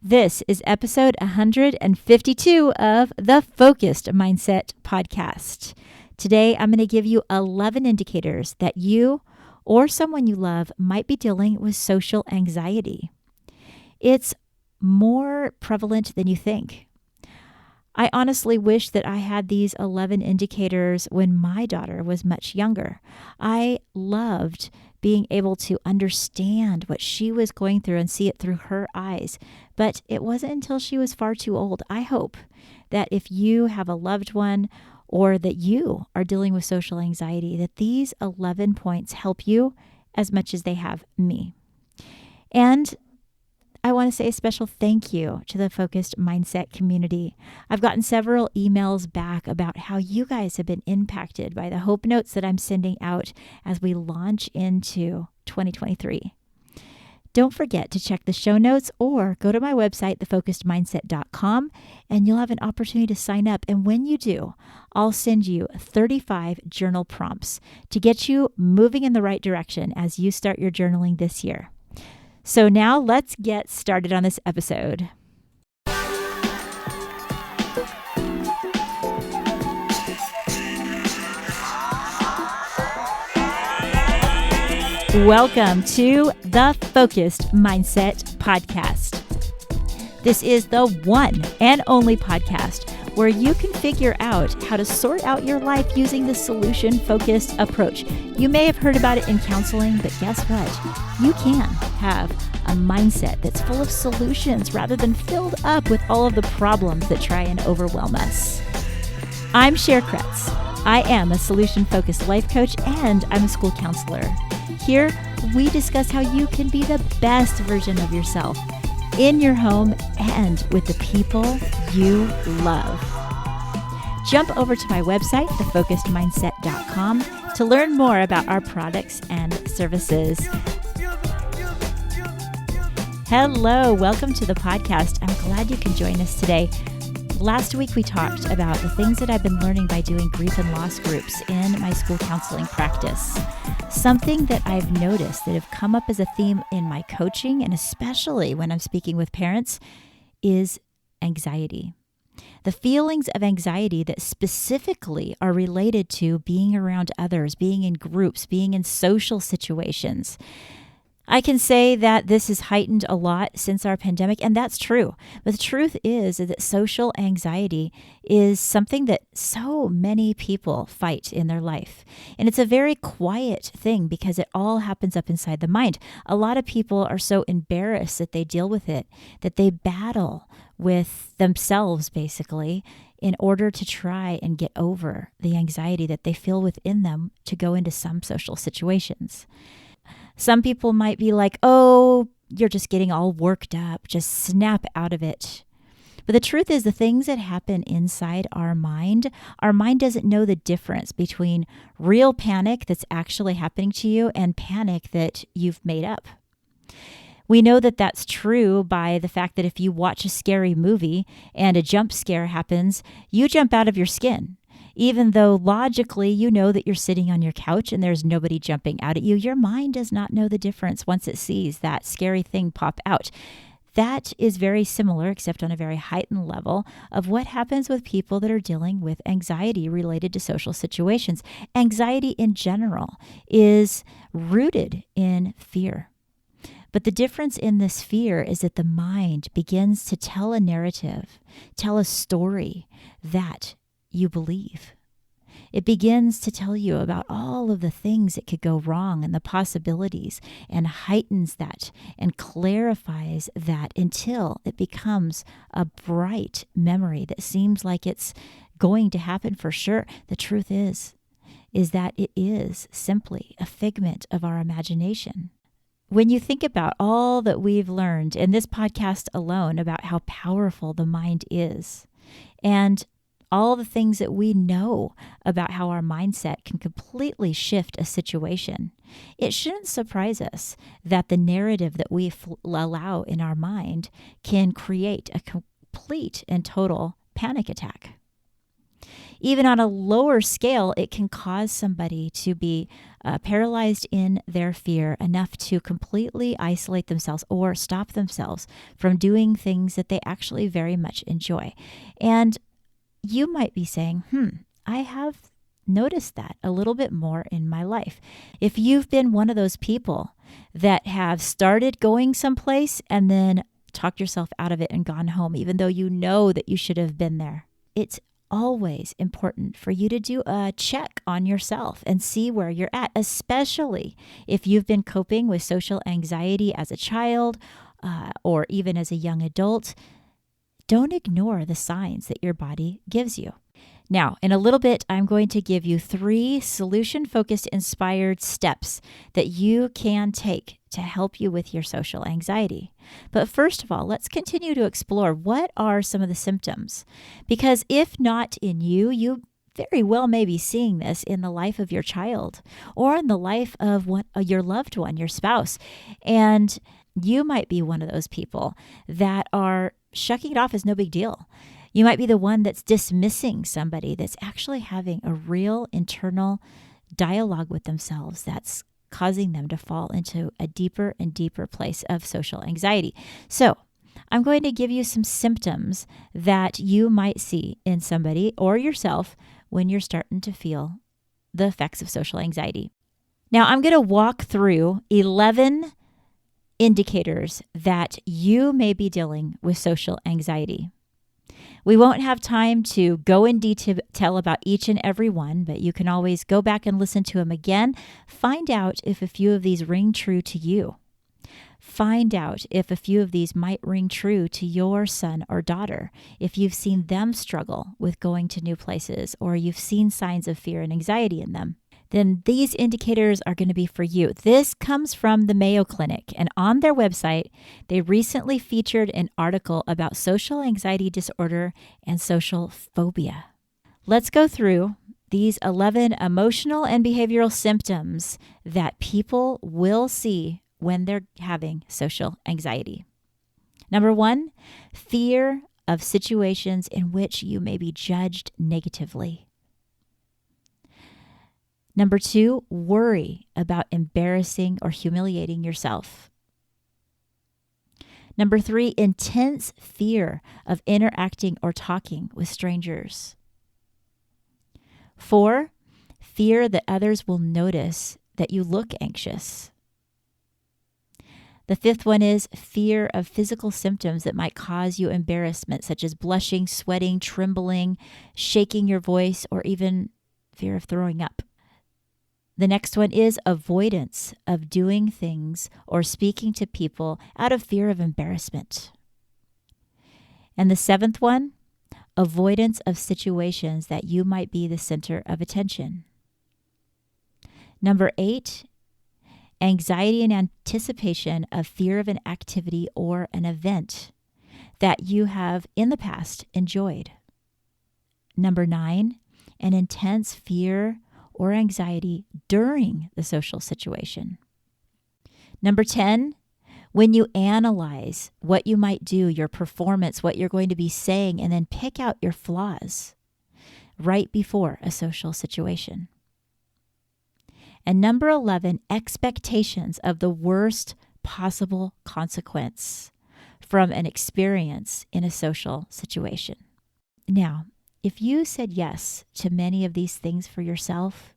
This is episode 152 of the Focused Mindset podcast. Today, I'm going to give you 11 indicators that you or someone you love might be dealing with social anxiety. It's more prevalent than you think. I honestly wish that I had these 11 indicators when my daughter was much younger. I loved being able to understand what she was going through and see it through her eyes. But it wasn't until she was far too old. I hope that if you have a loved one or that you are dealing with social anxiety, that these 11 points help you as much as they have me. And I want to say a special thank you to the Focused Mindset community. I've gotten several emails back about how you guys have been impacted by the hope notes that I'm sending out as we launch into 2023. Don't forget to check the show notes or go to my website, thefocusedmindset.com, and you'll have an opportunity to sign up. And when you do, I'll send you 35 journal prompts to get you moving in the right direction as you start your journaling this year. So now let's get started on this episode. Welcome to the Focused Mindset podcast. This is the one and only podcast where you can figure out how to sort out your life using the solution-focused approach. You may have heard about it in counseling, but guess what? You can have a mindset that's full of solutions rather than filled up with all of the problems that try and overwhelm us. I'm Cher. I am a solution-focused life coach and I'm a school counselor. Here, we discuss how you can be the best version of yourself in your home and with the people you love. Jump over to my website, thefocusedmindset.com, to learn more about our products and services. Hello, welcome to the podcast. I'm glad you can join us today. Last week, we talked about the things that I've been learning by doing grief and loss groups in my school counseling practice. Something that I've noticed that have come up as a theme in my coaching, and especially when I'm speaking with parents, is anxiety. The feelings of anxiety that specifically are related to being around others, being in groups, being in social situations. I can say that this has heightened a lot since our pandemic, and that's true. But the truth is that social anxiety is something that so many people fight in their life. And it's a very quiet thing because it all happens up inside the mind. A lot of people are so embarrassed that they deal with it, that they battle with themselves, basically, in order to try and get over the anxiety that they feel within them to go into some social situations. Some people might be like, oh, you're just getting all worked up. Just snap out of it. But the truth is the things that happen inside our mind doesn't know the difference between real panic that's actually happening to you and panic that you've made up. We know that that's true by the fact that if you watch a scary movie and a jump scare happens, you jump out of your skin. Even though logically you know that you're sitting on your couch and there's nobody jumping out at you, your mind does not know the difference once it sees that scary thing pop out. That is very similar, except on a very heightened level, of what happens with people that are dealing with anxiety related to social situations. Anxiety in general is rooted in fear. But the difference in this fear is that the mind begins to tell a narrative, tell a story that you believe. It begins to tell you about all of the things that could go wrong and the possibilities, and heightens that and clarifies that until it becomes a bright memory that seems like it's going to happen for sure. The truth is that it is simply a figment of our imagination. When you think about all that we've learned in this podcast alone about how powerful the mind is, and all the things that we know about how our mindset can completely shift a situation, it shouldn't surprise us that the narrative that we allow in our mind can create a complete and total panic attack. Even on a lower scale, it can cause somebody to be paralyzed in their fear enough to completely isolate themselves or stop themselves from doing things that they actually very much enjoy. And you might be saying, I have noticed that a little bit more in my life. If you've been one of those people that have started going someplace and then talked yourself out of it and gone home, even though you know that you should have been there, it's always important for you to do a check on yourself and see where you're at, especially if you've been coping with social anxiety as a child or even as a young adult. Don't ignore the signs that your body gives you. Now, in a little bit, I'm going to give you 3 solution-focused, inspired steps that you can take to help you with your social anxiety. But first of all, let's continue to explore what are some of the symptoms. Because if not in you, you very well may be seeing this in the life of your child or in the life of your loved one, your spouse. And you might be one of those people that are shucking it off as no big deal. You might be the one that's dismissing somebody that's actually having a real internal dialogue with themselves that's causing them to fall into a deeper and deeper place of social anxiety. So I'm going to give you some symptoms that you might see in somebody or yourself when you're starting to feel the effects of social anxiety. Now, I'm going to walk through 11 indicators that you may be dealing with social anxiety. We won't have time to go in detail about each and every one, but you can always go back and listen to them again. Find out if a few of these ring true to you. Find out if a few of these might ring true to your son or daughter, if you've seen them struggle with going to new places or you've seen signs of fear and anxiety in them. Then these indicators are going to be for you. This comes from the Mayo Clinic, and on their website, they recently featured an article about social anxiety disorder and social phobia. Let's go through these 11 emotional and behavioral symptoms that people will see when they're having social anxiety. Number 1, fear of situations in which you may be judged negatively. Number 2, worry about embarrassing or humiliating yourself. Number 3, intense fear of interacting or talking with strangers. 4, fear that others will notice that you look anxious. The 5th one is fear of physical symptoms that might cause you embarrassment, such as blushing, sweating, trembling, shaking your voice, or even fear of throwing up. The next one is avoidance of doing things or speaking to people out of fear of embarrassment. And the 7th one, avoidance of situations that you might be the center of attention. Number 8, anxiety and anticipation of fear of an activity or an event that you have in the past enjoyed. Number 9, an intense fear or anxiety during the social situation. Number 10, when you analyze what you might do, your performance, what you're going to be saying, and then pick out your flaws right before a social situation. And number 11, expectations of the worst possible consequence from an experience in a social situation. Now, if you said yes to many of these things for yourself,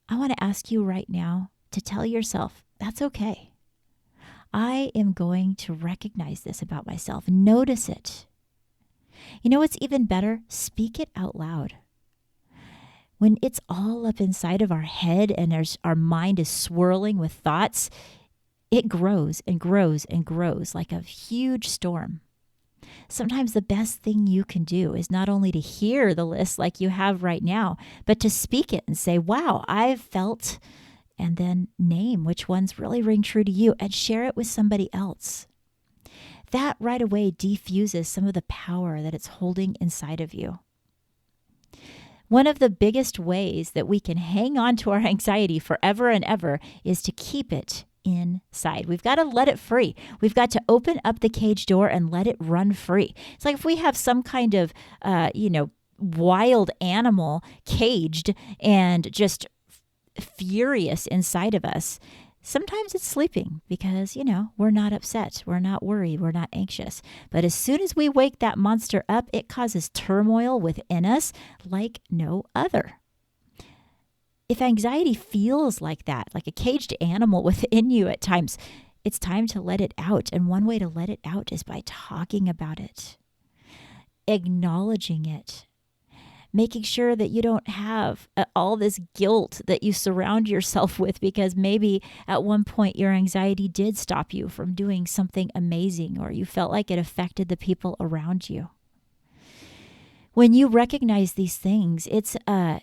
I want to ask you right now to tell yourself, that's okay. I am going to recognize this about myself. Notice it. You know what's even better? Speak it out loud. When it's all up inside of our head and our mind is swirling with thoughts, it grows and grows and grows like a huge storm. Sometimes the best thing you can do is not only to hear the list like you have right now, but to speak it and say, wow, I've felt, and then name which ones really ring true to you and share it with somebody else. That right away defuses some of the power that it's holding inside of you. One of the biggest ways that we can hang on to our anxiety forever and ever is to keep it inside. We've got to let it free. We've got to open up the cage door and let it run free. It's like if we have some kind of, wild animal caged and just furious inside of us. Sometimes it's sleeping because, we're not upset, we're not worried, we're not anxious. But as soon as we wake that monster up, it causes turmoil within us like no other. If anxiety feels like that, like a caged animal within you at times, it's time to let it out. And one way to let it out is by talking about it, acknowledging it, making sure that you don't have all this guilt that you surround yourself with because maybe at one point your anxiety did stop you from doing something amazing or you felt like it affected the people around you. When you recognize these things, it's a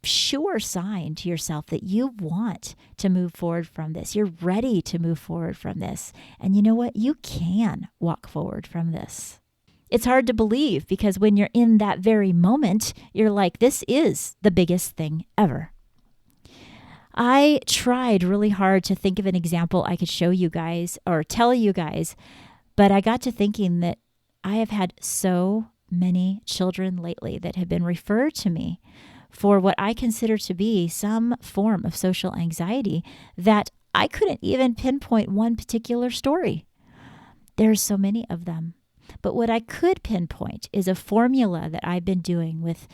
sure sign to yourself that you want to move forward from this. You're ready to move forward from this. And you know what? You can walk forward from this. It's hard to believe because when you're in that very moment, you're like, this is the biggest thing ever. I tried really hard to think of an example I could show you guys or tell you guys, but I got to thinking that I have had so many children lately that have been referred to me for what I consider to be some form of social anxiety that I couldn't even pinpoint one particular story. There's so many of them. But what I could pinpoint is a formula that I've been doing with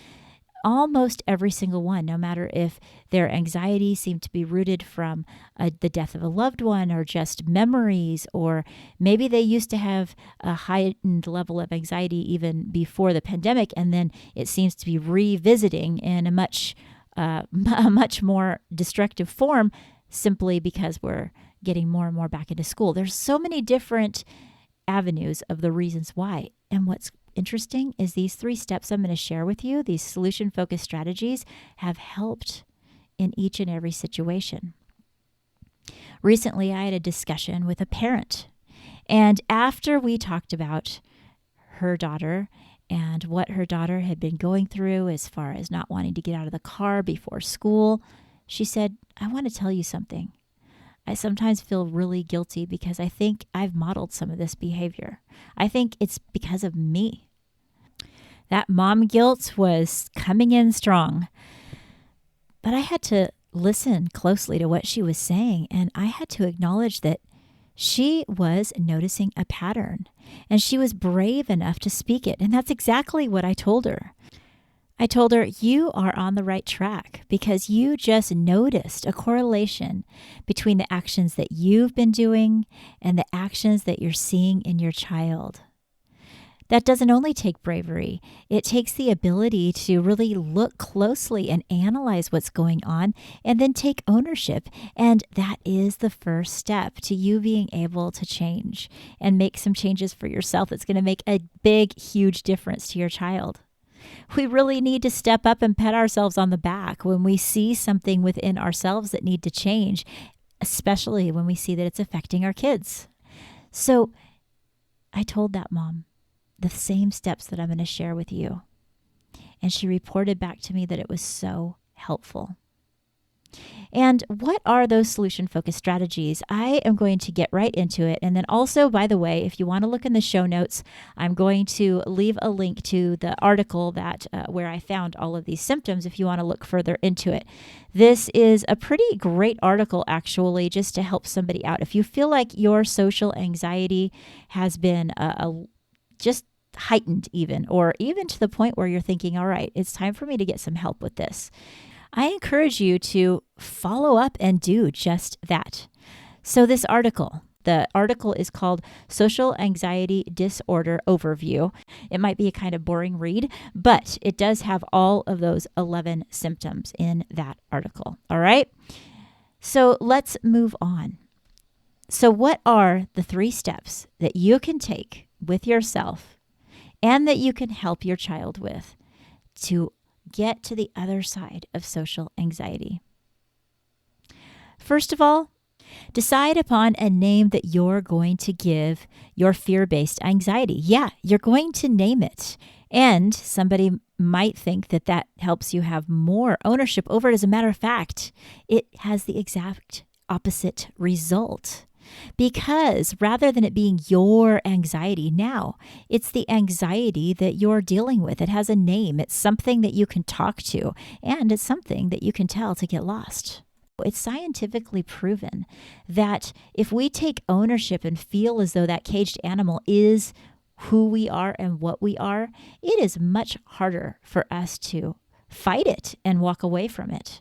almost every single one, no matter if their anxiety seemed to be rooted from the death of a loved one or just memories, or maybe they used to have a heightened level of anxiety even before the pandemic, and then it seems to be revisiting in a much more destructive form simply because we're getting more and more back into school. There's so many different avenues of the reasons why. And what's interesting is these 3 steps I'm going to share with you, these solution-focused strategies, have helped in each and every situation. Recently, I had a discussion with a parent, and after we talked about her daughter and what her daughter had been going through as far as not wanting to get out of the car before school, she said, I want to tell you something. I sometimes feel really guilty because I think I've modeled some of this behavior. I think it's because of me. That mom guilt was coming in strong. But I had to listen closely to what she was saying, and I had to acknowledge that she was noticing a pattern, and she was brave enough to speak it. And that's exactly what I told her. I told her, you are on the right track because you just noticed a correlation between the actions that you've been doing and the actions that you're seeing in your child. That doesn't only take bravery. It takes the ability to really look closely and analyze what's going on and then take ownership. And that is the first step to you being able to change and make some changes for yourself that's going to make a big, huge difference to your child. We really need to step up and pat ourselves on the back when we see something within ourselves that need to change, especially when we see that it's affecting our kids. So I told that mom the same steps that I'm going to share with you. And she reported back to me that it was so helpful. And what are those solution-focused strategies? I am going to get right into it. And then also, by the way, if you want to look in the show notes, I'm going to leave a link to the article that where I found all of these symptoms if you want to look further into it. This is a pretty great article, actually, just to help somebody out. If you feel like your social anxiety has been just heightened even, or even to the point where you're thinking, all right, it's time for me to get some help with this, I encourage you to follow up and do just that. So this article, the article is called Social Anxiety Disorder Overview. It might be a kind of boring read, but it does have all of those 11 symptoms in that article. All right. So let's move on. So what are the 3 steps that you can take with yourself and that you can help your child with to get to the other side of social anxiety? First of all, decide upon a name that you're going to give your fear-based anxiety. Yeah, you're going to name it. And somebody might think that that helps you have more ownership over it. As a matter of fact, it has the exact opposite result. Because rather than it being your anxiety now, it's the anxiety that you're dealing with. It has a name. It's something that you can talk to, and it's something that you can tell to get lost. It's scientifically proven that if we take ownership and feel as though that caged animal is who we are and what we are, it is much harder for us to fight it and walk away from it.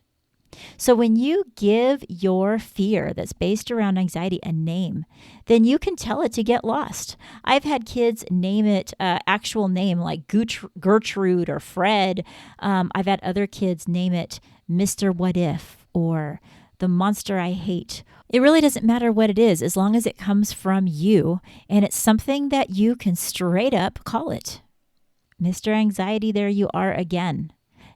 So when you give your fear that's based around anxiety a name, then you can tell it to get lost. I've had kids name it actual name like Gertrude or Fred. I've had other kids name it Mr. What If or the monster I hate. It really doesn't matter what it is as long as it comes from you and it's something that you can straight up call it. Mr. Anxiety, there you are again.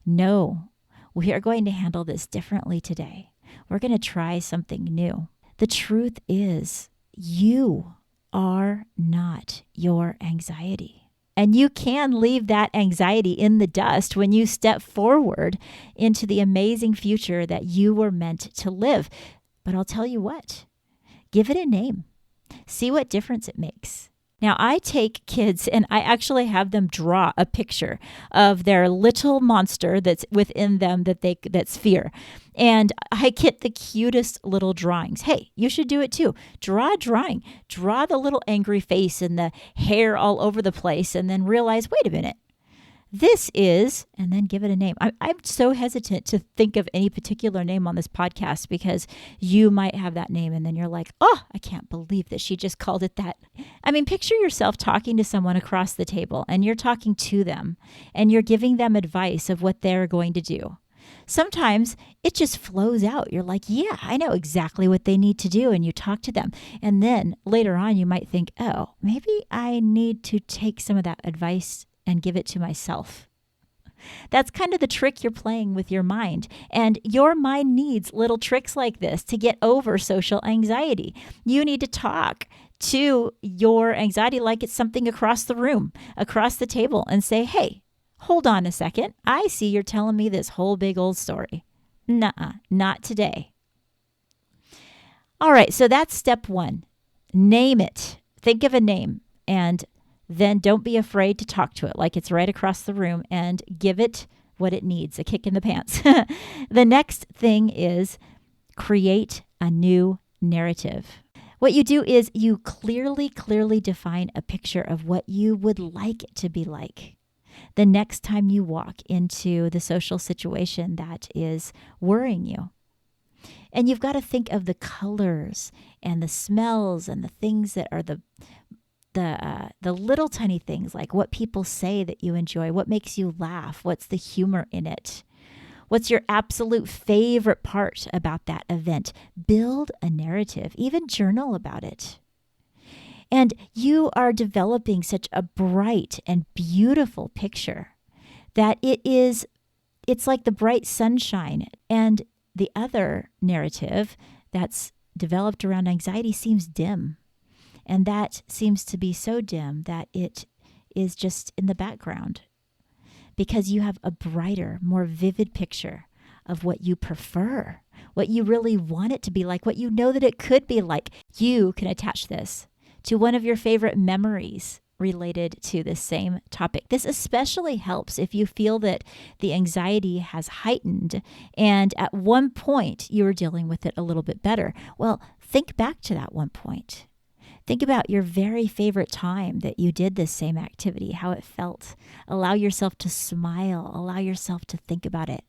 No. We are going to handle this differently today. We're going to try something new. The truth is, you are not your anxiety. And you can leave that anxiety in the dust when you step forward into the amazing future that you were meant to live. But I'll tell you what, give it a name. See what difference it makes. Now, I take kids and I actually have them draw a picture of their little monster that's within them that's fear. And I get the cutest little drawings. Hey, you should do it too. Draw a drawing. Draw the little angry face and the hair all over the place and then realize, wait a minute. This is, and then give it a name. I'm so hesitant to think of any particular name on this podcast because you might have that name and then you're like, oh, I can't believe that she just called it that. I mean, picture yourself talking to someone across the table and you're talking to them and you're giving them advice of what they're going to do. Sometimes it just flows out. You're like, yeah, I know exactly what they need to do. And you talk to them. And then later on, you might think, oh, maybe I need to take some of that advice and give it to myself. That's kind of the trick you're playing with your mind. And your mind needs little tricks like this to get over social anxiety. You need to talk to your anxiety like it's something across the room, across the table, and say, hey, hold on a second. I see you're telling me this whole big old story. Nuh-uh, not today. All right, so that's step one. Name it. Think of a name and then don't be afraid to talk to it like it's right across the room and give it what it needs, a kick in the pants. The next thing is create a new narrative. What you do is you clearly define a picture of what you would like it to be like the next time you walk into the social situation that is worrying you. And you've got to think of the colors and the smells and the things that are the little tiny things, like what people say that you enjoy, what makes you laugh, what's the humor in it, what's your absolute favorite part about that event. Build a narrative, even journal about it. And you are developing such a bright and beautiful picture that it's like the bright sunshine. And the other narrative that's developed around anxiety seems dim. And that seems to be so dim that it is just in the background because you have a brighter, more vivid picture of what you prefer, what you really want it to be like, what you know that it could be like. You can attach this to one of your favorite memories related to this same topic. This especially helps if you feel that the anxiety has heightened and at one point you were dealing with it a little bit better. Well, think back to that one point. Think about your very favorite time that you did this same activity, how it felt. Allow yourself to smile. Allow yourself to think about it.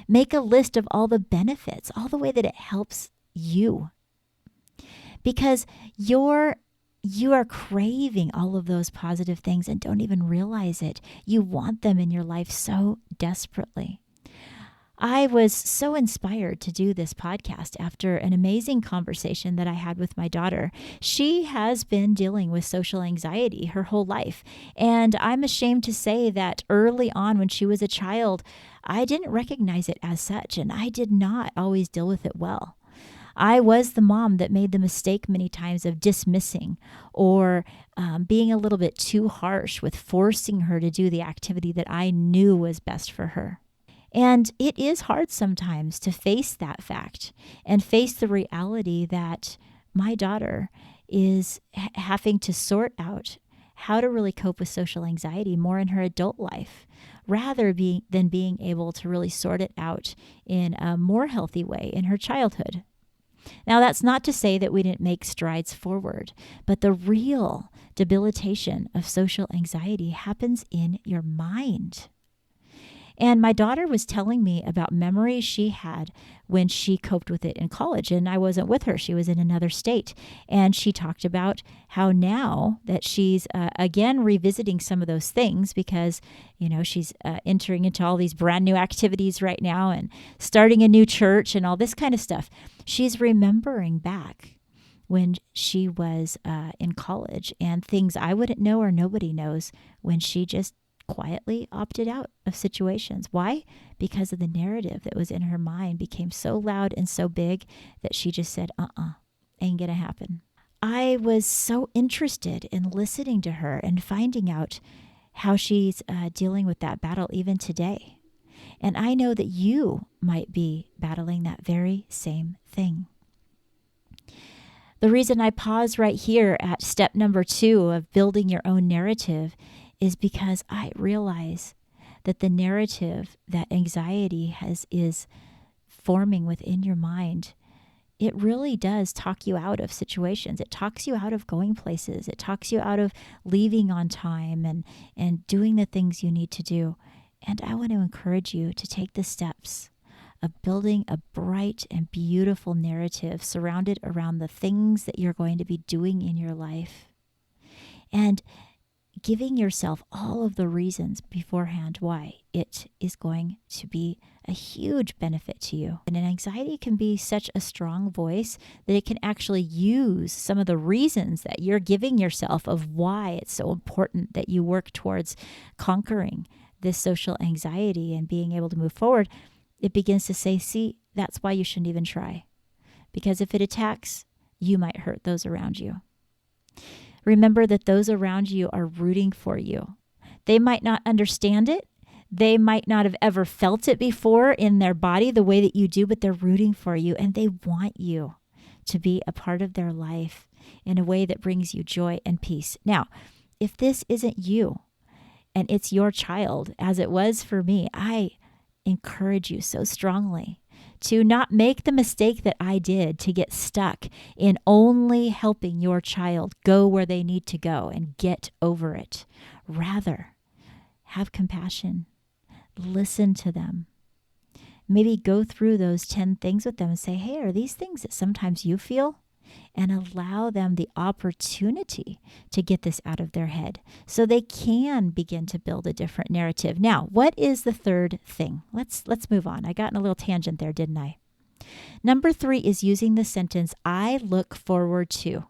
Make a list of all the benefits, all the way that it helps you. Because you are craving all of those positive things and don't even realize it. You want them in your life so desperately. I was so inspired to do this podcast after an amazing conversation that I had with my daughter. She has been dealing with social anxiety her whole life. And I'm ashamed to say that early on when she was a child, I didn't recognize it as such, and I did not always deal with it well. I was the mom that made the mistake many times of dismissing or being a little bit too harsh with forcing her to do the activity that I knew was best for her. And it is hard sometimes to face that fact and face the reality that my daughter is having to sort out how to really cope with social anxiety more in her adult life, rather than being able to really sort it out in a more healthy way in her childhood. Now, that's not to say that we didn't make strides forward, but the real debilitation of social anxiety happens in your mind. And my daughter was telling me about memories she had when she coped with it in college. And I wasn't with her. She was in another state. And she talked about how now that she's, again, revisiting some of those things because, she's entering into all these brand new activities right now and starting a new church and all this kind of stuff. She's remembering back when she was in college and things I wouldn't know or nobody knows when she just quietly opted out of situations. Why? Because of the narrative that was in her mind became so loud and so big that she just said, ain't gonna happen. I was so interested in listening to her and finding out how she's dealing with that battle even today. And I know that you might be battling that very same thing. The reason I pause right here at step number 2 of building your own narrative is because I realize that the narrative that anxiety is forming within your mind, it really does talk you out of situations. It talks you out of going places. It talks you out of leaving on time and doing the things you need to do. And I want to encourage you to take the steps of building a bright and beautiful narrative surrounded around the things that you're going to be doing in your life. And giving yourself all of the reasons beforehand why it is going to be a huge benefit to you. And anxiety can be such a strong voice that it can actually use some of the reasons that you're giving yourself of why it's so important that you work towards conquering this social anxiety and being able to move forward. It begins to say, see, that's why you shouldn't even try. Because if it attacks, you might hurt those around you. Remember that those around you are rooting for you. They might not understand it. They might not have ever felt it before in their body the way that you do, but they're rooting for you and they want you to be a part of their life in a way that brings you joy and peace. Now, if this isn't you and it's your child, as it was for me, I encourage you so strongly to not make the mistake that I did to get stuck in only helping your child go where they need to go and get over it. Rather, have compassion. Listen to them. Maybe go through those 10 things with them and say, hey, are these things that sometimes you feel? And allow them the opportunity to get this out of their head so they can begin to build a different narrative. Now, what is the third thing? Let's move on. I got in a little tangent there, didn't I? Number 3 is using the sentence, I look forward to,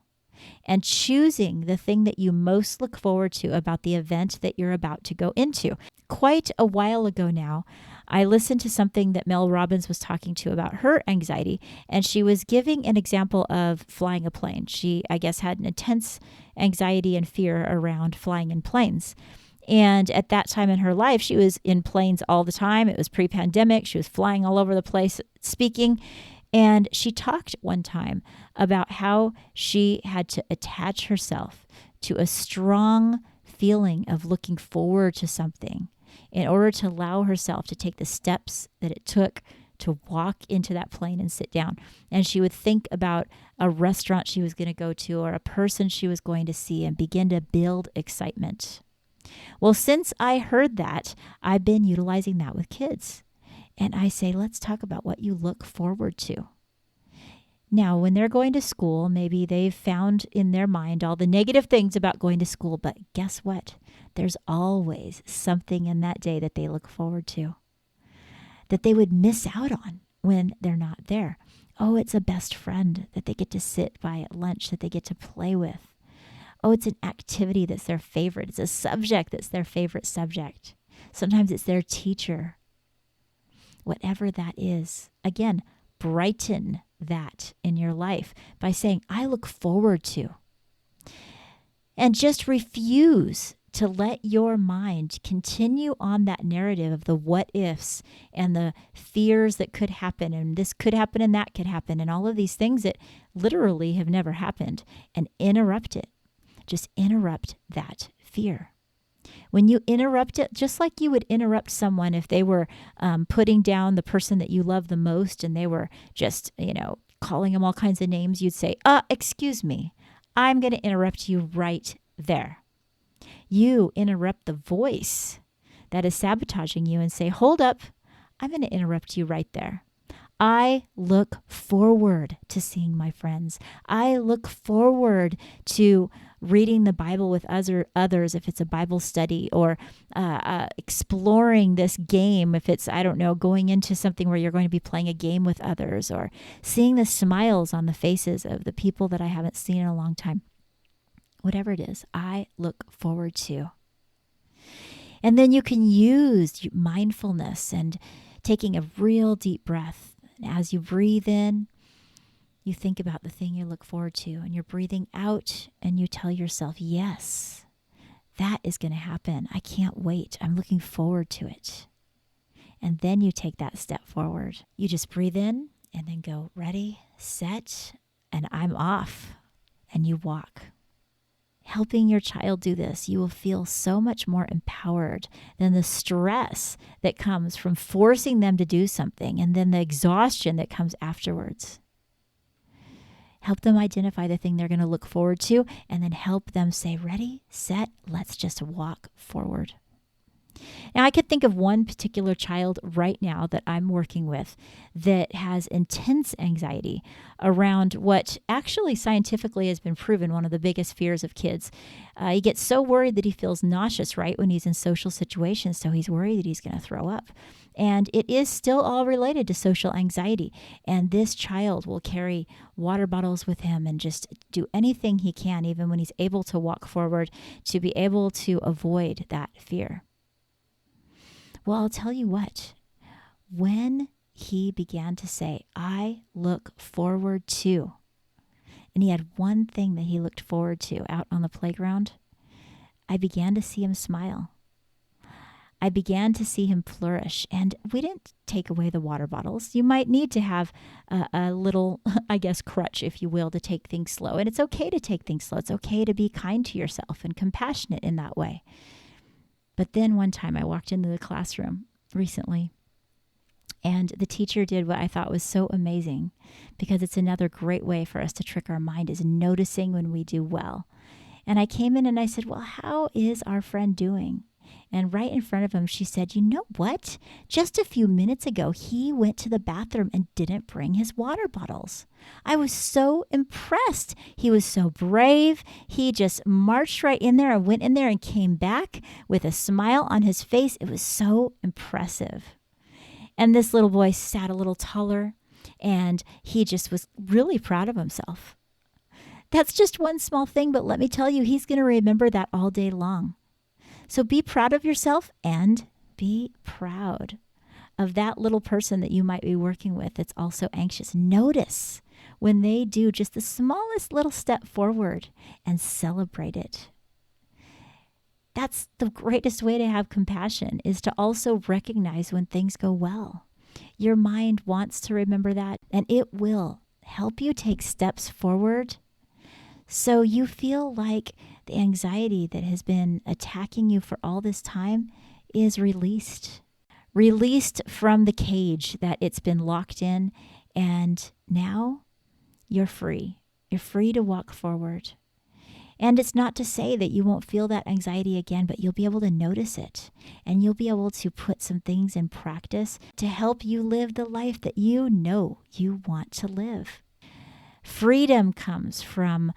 and choosing the thing that you most look forward to about the event that you're about to go into. Quite a while ago now, I listened to something that Mel Robbins was talking to about her anxiety, and she was giving an example of flying a plane. She, I guess, had an intense anxiety and fear around flying in planes. And at that time in her life, she was in planes all the time. It was pre-pandemic. She was flying all over the place speaking. And she talked one time about how she had to attach herself to a strong feeling of looking forward to something in order to allow herself to take the steps that it took to walk into that plane and sit down. And she would think about a restaurant she was going to go to or a person she was going to see and begin to build excitement. Well, since I heard that, I've been utilizing that with kids. And I say, let's talk about what you look forward to. Now, when they're going to school, maybe they've found in their mind all the negative things about going to school, but guess what? There's always something in that day that they look forward to, that they would miss out on when they're not there. Oh, it's a best friend that they get to sit by at lunch, that they get to play with. Oh, it's an activity that's their favorite. It's a subject that's their favorite subject. Sometimes it's their teacher. Whatever that is, again, brighten that in your life by saying, I look forward to. And just refuse to let your mind continue on that narrative of the what ifs and the fears that could happen, and this could happen and that could happen, and all of these things that literally have never happened, and interrupt it. Just interrupt that fear. When you interrupt it, just like you would interrupt someone if they were putting down the person that you love the most and they were just, calling them all kinds of names, you'd say, excuse me, I'm going to interrupt you right there. You interrupt the voice that is sabotaging you and say, hold up, I'm going to interrupt you right there. I look forward to seeing my friends. I look forward to reading the Bible with others if it's a Bible study, or exploring this game if it's, going into something where you're going to be playing a game with others, or seeing the smiles on the faces of the people that I haven't seen in a long time. Whatever it is, I look forward to. And then you can use mindfulness and taking a real deep breath. And as you breathe in, you think about the thing you look forward to, and you're breathing out and you tell yourself, yes, that is going to happen. I can't wait. I'm looking forward to it. And then you take that step forward. You just breathe in and then go, ready, set, and I'm off. And you walk. Helping your child do this, you will feel so much more empowered than the stress that comes from forcing them to do something, and then the exhaustion that comes afterwards. Help them identify the thing they're going to look forward to, and then help them say, ready, set, let's just walk forward. Now, I could think of one particular child right now that I'm working with that has intense anxiety around what actually scientifically has been proven one of the biggest fears of kids. He gets so worried that he feels nauseous right when he's in social situations, so he's worried that he's going to throw up. And it is still all related to social anxiety. And this child will carry water bottles with him and just do anything he can, even when he's able to walk forward, to be able to avoid that fear. Well, I'll tell you what, when he began to say, I look forward to, and he had one thing that he looked forward to out on the playground, I began to see him smile. I began to see him flourish, and we didn't take away the water bottles. You might need to have a little, crutch, if you will, to take things slow. And it's okay to take things slow. It's okay to be kind to yourself and compassionate in that way. But then one time I walked into the classroom recently, and the teacher did what I thought was so amazing, because it's another great way for us to trick our mind, is noticing when we do well. And I came in and I said, well, how is our friend doing? And right in front of him, she said, you know what? Just a few minutes ago, he went to the bathroom and didn't bring his water bottles. I was so impressed. He was so brave. He just marched right in there and went in there and came back with a smile on his face. It was so impressive. And this little boy sat a little taller, and he just was really proud of himself. That's just one small thing, but let me tell you, he's going to remember that all day long. So be proud of yourself, and be proud of that little person that you might be working with that's also anxious. Notice when they do just the smallest little step forward and celebrate it. That's the greatest way to have compassion, is to also recognize when things go well. Your mind wants to remember that, and it will help you take steps forward so you feel like the anxiety that has been attacking you for all this time is released. Released from the cage that it's been locked in, and now you're free. You're free to walk forward. And it's not to say that you won't feel that anxiety again, but you'll be able to notice it, and you'll be able to put some things in practice to help you live the life that you know you want to live. Freedom comes from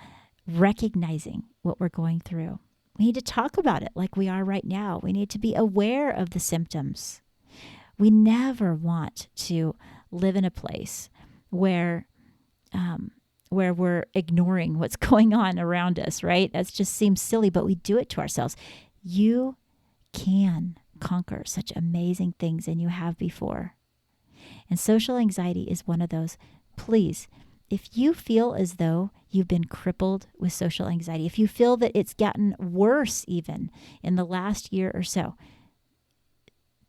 recognizing what we're going through. We need to talk about it like we are right now. We need to be aware of the symptoms. We never want to live in a place where we're ignoring what's going on around us, right? That just seems silly, but we do it to ourselves. You can conquer such amazing things, and you have before. And social anxiety is one of those. Please, if you feel as though you've been crippled with social anxiety, if you feel that it's gotten worse even in the last year or so,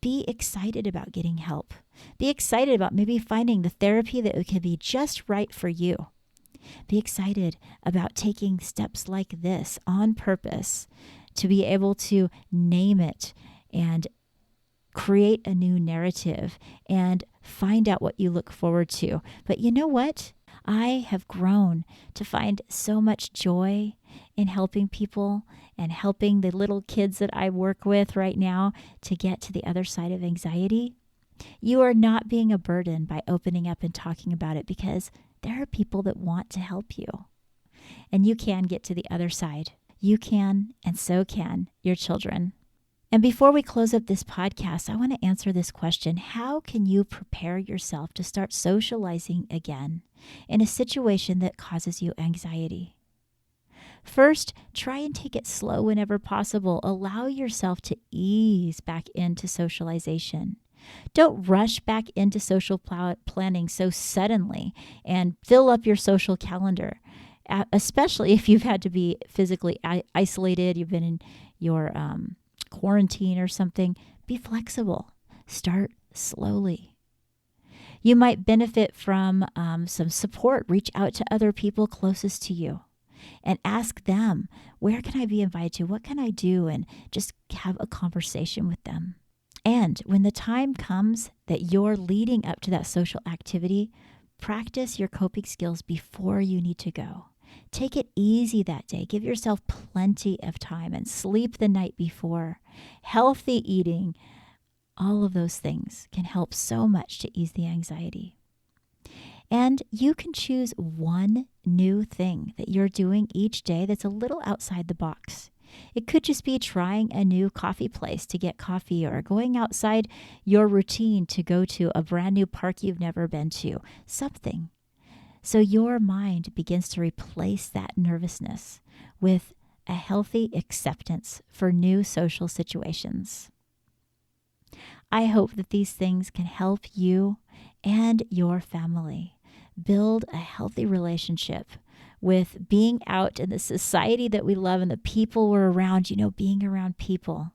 be excited about getting help. Be excited about maybe finding the therapy that could be just right for you. Be excited about taking steps like this on purpose to be able to name it and create a new narrative and find out what you look forward to. But you know what? I have grown to find so much joy in helping people and helping the little kids that I work with right now to get to the other side of anxiety. You are not being a burden by opening up and talking about it, because there are people that want to help you. And you can get to the other side. You can, and so can your children. And before we close up this podcast, I want to answer this question. How can you prepare yourself to start socializing again in a situation that causes you anxiety? First, try and take it slow whenever possible. Allow yourself to ease back into socialization. Don't rush back into social planning so suddenly and fill up your social calendar, especially if you've had to be physically isolated, you've been in your quarantine or something. Be flexible. Start slowly. You might benefit from some support. Reach out to other people closest to you and ask them, where can I be invited to? What can I do? And just have a conversation with them. And when the time comes that you're leading up to that social activity, practice your coping skills before you need to go. Take it easy that day. Give yourself plenty of time and sleep the night before. Healthy eating, all of those things can help so much to ease the anxiety. And you can choose one new thing that you're doing each day that's a little outside the box. It could just be trying a new coffee place to get coffee, or going outside your routine to go to a brand new park you've never been to. Something. So your mind begins to replace that nervousness with a healthy acceptance for new social situations. I hope that these things can help you and your family build a healthy relationship with being out in the society that we love and the people we're around. You know, being around people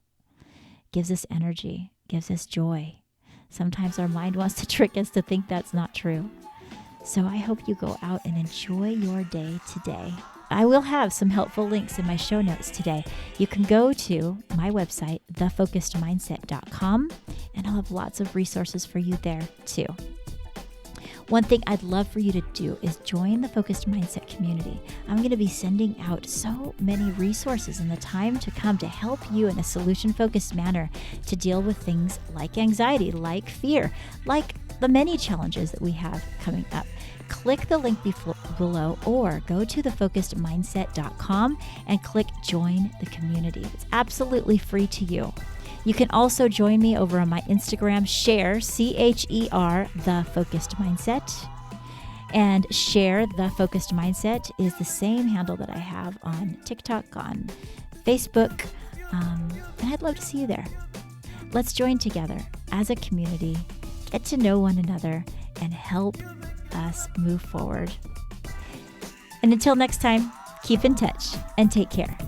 gives us energy, gives us joy. Sometimes our mind wants to trick us to think that's not true. So I hope you go out and enjoy your day today. I will have some helpful links in my show notes today. You can go to my website, thefocusedmindset.com, and I'll have lots of resources for you there too. One thing I'd love for you to do is join the Focused Mindset community. I'm going to be sending out so many resources in the time to come to help you in a solution-focused manner to deal with things like anxiety, like fear, like the many challenges that we have coming up. Click the link below or go to thefocusedmindset.com and click Join the Community. It's absolutely free to you. You can also join me over on my Instagram, Cher, Cher, The Focused Mindset. And Cher, The Focused Mindset is the same handle that I have on TikTok, on Facebook, and I'd love to see you there. Let's join together as a community, get to know one another, and help us move forward. And until next time, keep in touch and take care.